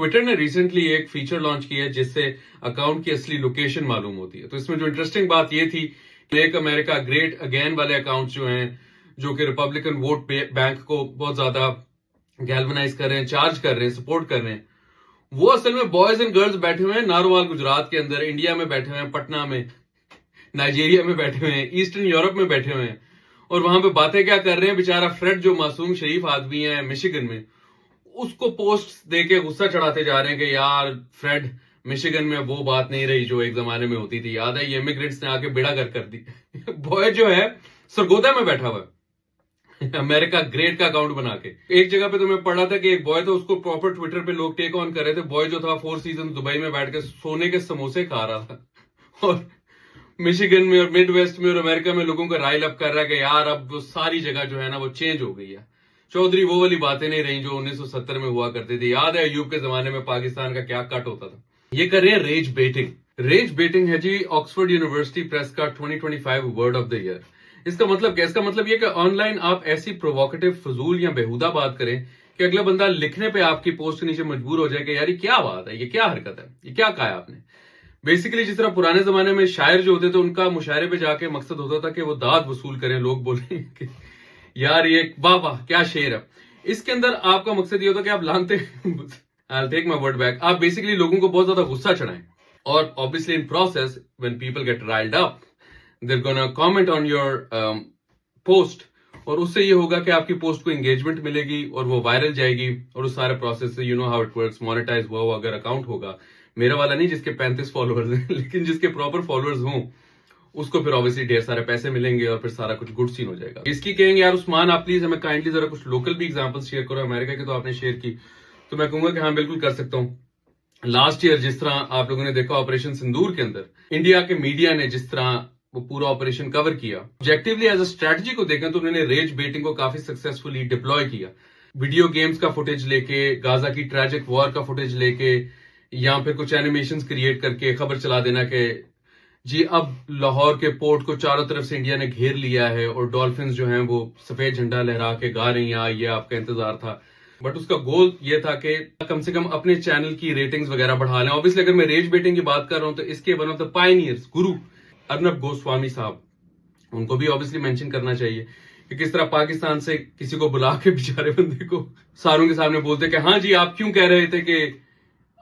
Twitter ने recently एक feature launch किया है जिससे अकाउंट की असली लोकेशन मालूम होती है। तो इसमें जो इंटरेस्टिंग बात ये थी, मेक अमेरिका ग्रेट अगेन वाले अकाउंट्स जो हैं, जो कि रिपब्लिकन वोट बैंक को बहुत ज्यादा गैल्वनाइज कर रहे हैं, चार्ज कर रहे हैं, सपोर्ट कर रहे हैं, वो असल में बॉयज एंड गर्ल्स बैठे हुए हैं नारोवाल गुजरात के अंदर, इंडिया में बैठे हुए हैं, पटना में, नाइजीरिया में बैठे हुए हैं, ईस्टर्न यूरोप में बैठे हुए हैं, और वहां पे बातें क्या कर रहे हैं। बेचारा फ्रेड जो मासूम शरीफ आदमी है मिशिगन में, उसको पोस्ट देके गुस्सा चढ़ाते जा रहे हैं कि यार फ्रेड, मिशिगन में वो बात नहीं रही जो एक जमाने में होती थी, याद है ये इमिग्रेंट्स ने आके बेड़ा गर्क कर दी। बॉय जो है सरगोदा में बैठा हुआ है अमेरिका ग्रेट का अकाउंट बना के। एक जगह पे तो मैं पढ़ रहा था कि एक बॉय था, उसको प्रॉपर ट्विटर पे लोग टेक ऑन कर रहे थे। बॉय जो था 4 सीजन दुबई में बैठ के सोने के समोसे खा रहा था, और मिशिगन में और मिड वेस्ट में और अमेरिका में लोगों को राइल अप कर रहा है कि यार अब वो सारी जगह जो है ना वो चेंज हो गई है। चौधरी वो वाली बातें नहीं रही जो 1970 में हुआ करती थी। याद है अयूब के जमाने में पाकिस्तान का क्या कट होता था। ये कर रहे हैं रेज बेटिंग। रेज बेटिंग है जी ऑक्सफोर्ड यूनिवर्सिटी प्रेस का 2025 वर्ड ऑफ द ईयर। इसका मतलब क्या? इसका मतलब ये कि ऑनलाइन आप ऐसी प्रोवोकेटिव, फजूल या बेहुदा बात करें कि अगला बंदा लिखने पे आपकी पोस्ट के नीचे मजबूर हो जाए कि यार ये क्या बात है, ये क्या हरकत है, ये क्या कहा है आपने। बेसिकली जिस तरह पुराने जमाने में शायर जो होते थे उनका मुशायरे पे जाके मकसद होता था कि वो दाद वसूल करें, लोग बोले कि यार ये वाह वाह क्या शेर है। इसके अंदर आपका मकसद ये होता है कि आप लानते I'll take my word back, आप बेसिकली लोगों को बहुत ज्यादा गुस्सा चढ़ाएं, और obviously in process when people get riled up they're gonna comment on your post, और उससे ये होगा कि आपकी पोस्ट को एंगेजमेंट मिलेगी और वो वायरल जाएगी, और उस सारे प्रोसेस से you know how it works, monetize हुआ हो अगर अकाउंट होगा, मेरा वाला नहीं जिसके 35 फॉलोअर्स हैं लेकिन जिसके प्रॉपर फॉलोअर्स हों, उसको फिर ऑब्वियसली ढेर सारे पैसे मिलेंगे और फिर सारा कुछ गुड सीन हो जाएगा। इसकी कहेंगे यार उस्मान आप प्लीज हमें काइंडली जरा कुछ लोकल भी एग्जांपल्स शेयर करो। अमेरिका की तो आपने शेयर की, तो मैं कहूंगा कि हाँ बिल्कुल कर सकता हूँ। लास्ट ईयर जिस तरह आप लोगों ने देखा ऑपरेशन सिंदूर के अंदर इंडिया के मीडिया ने जिस तरह वो पूरा ऑपरेशन कवर किया, ऑब्जेक्टिवली एज अ स्ट्रेटजी को देखें तो उन्होंने रेज बेटिंग को काफी सक्सेसफुली डिप्लॉय किया। वीडियो गेम्स का फुटेज लेके, गाजा की ट्रैजिक वॉर का फुटेज लेके, या फिर कुछ एनिमेशंस क्रिएट करके खबर चला देना कि जी अब लाहौर के पोर्ट को चारों तरफ से इंडिया ने घेर लिया है और डॉल्फिन्स जो हैं वो सफेद झंडा लहरा के गा रही हैं, ये आपका इंतजार था। बट उसका गोल ये था कि कम से कम अपने चैनल की रेटिंग्स वगैरह बढ़ा लें। ऑब्वियसली अगर मैं रेज बेटिंग की बात कर रहा हूं तो इसके वन ऑफ द पायनियर्स गुरु अर्नब गोस्वामी साहब, उनको भी ऑब्वियसली मेंशन करना चाहिए कि किस तरह पाकिस्तान से किसी को बुला के बेचारे बंदे को सारों के सामने बोलते कि हाँ जी आप क्यों कह रहे थे कि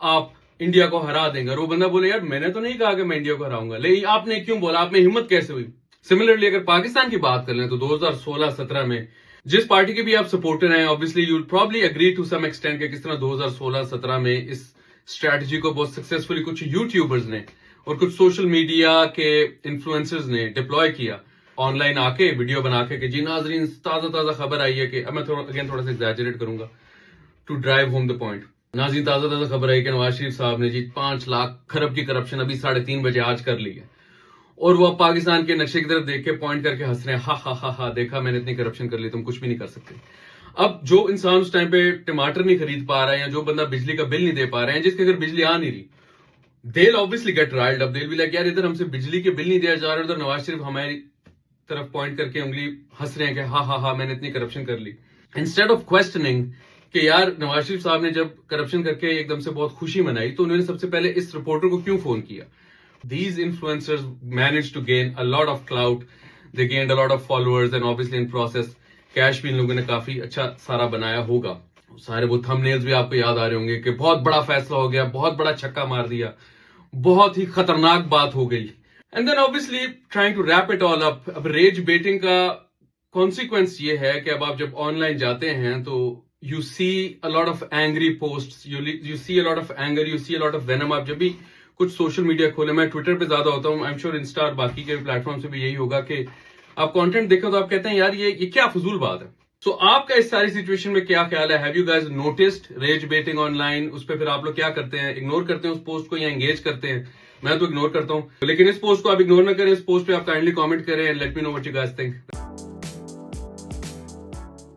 आप इंडिया को हरा देंगे, और वो बंदा बोले यार मैंने तो नहीं कहा कि मैं इंडिया को हराऊंगा, लेकिन आपने क्यों बोला, आप में हिम्मत कैसे हुई। सिमिलरली अगर पाकिस्तान की बात कर लें तो 2016-17 में जिस पार्टी के भी आप सपोर्टर हैं, obviously you will probably agree to some extent कि किस तरह 2016-17 में इस स्ट्रैटेजी को बहुत सक्सेसफुली कुछ यूट्यूबर्स ने और कुछ सोशल मीडिया के इन्फ्लुएंसर्स ने डिप्लॉय किया, ऑनलाइन आके वीडियो बना के जी नाजरीन ताजा ताजा खबर आई है कि, अब मैं थोड़ा सा एग्जैजरेट करूंगा to drive home the point, नाज़रीन ताजा ताजा खबर आई कि नवाज शरीफ साहब ने जी 5 लाख खरब की करप्शन अभी 3:30 बजे आज कर ली है, और वो अब पाकिस्तान के नक्शे की तरफ देख के पॉइंट करके हंस रहे हैं, हा हा हा हा देखा मैंने इतनी करप्शन कर ली, तुम कुछ भी नहीं कर सकते। अब जो इंसान उस टाइम पे टमाटर नहीं खरीद पा रहा है, या जो बंदा बिजली का बिल नहीं दे पा रहे हैं, जिसके घर बिजली आ नहीं रही, they'll obviously get riled up, they'll be like यार इधर हमसे बिजली के बिल नहीं दिया जा रहा, उधर नवाज शरीफ हमारी तरफ पॉइंट करके उंगली हंस रहे हैं कि हा हा हा मैंने इतनी करप्शन कर ली। इंस्टेड ऑफ क्वेश्चनिंग कि यार नवाज शरीफ साहब ने जब करप्शन करके एकदम से बहुत खुशी मनाई तो उन्होंने सबसे पहले इस रिपोर्टर को क्यों फोन किया। These influencers managed to gain a lot of clout, they gained a lot of followers, and obviously in process cash भी इन लोगों ने काफी अच्छा सारा बनाया होगा। सारे वो थंबनेल्स भी आपको याद आ रहे होंगे कि बहुत बड़ा फैसला हो गया, बहुत बड़ा छक्का मार दिया, बहुत ही खतरनाक बात हो गई। And then obviously trying to wrap it all up, अब रेज बेटिंग का कॉन्सिक्वेंस ये है कि अब आप जब ऑनलाइन जाते हैं तो you see a lot of angry posts, you see a lot of anger, you see a lot of venom. आप जब भी कुछ सोशल मीडिया खोले, मैं ट्विटर पे ज्यादा होता हूँ, आई एम श्योर इंस्टा और बाकी के प्लेटफॉर्म से भी यही होगा कि आप कंटेंट देखो तो आप कहते हैं यार ये क्या फजूल बात है। सो आपका इस सारी सिचुएशन में क्या ख्याल है? Have you guys noticed rage baiting online? उस पर फिर आप लोग क्या करते हैं? इग्नोर करते हैं उस पोस्ट को या एंगेज करते हैं? मैं तो इग्नोर करता हूं, लेकिन इस पोस्ट को आप इग्नोर ना करें, इस पोस्ट पे आप काइंडली कमेंट करें and let me know what you guys think.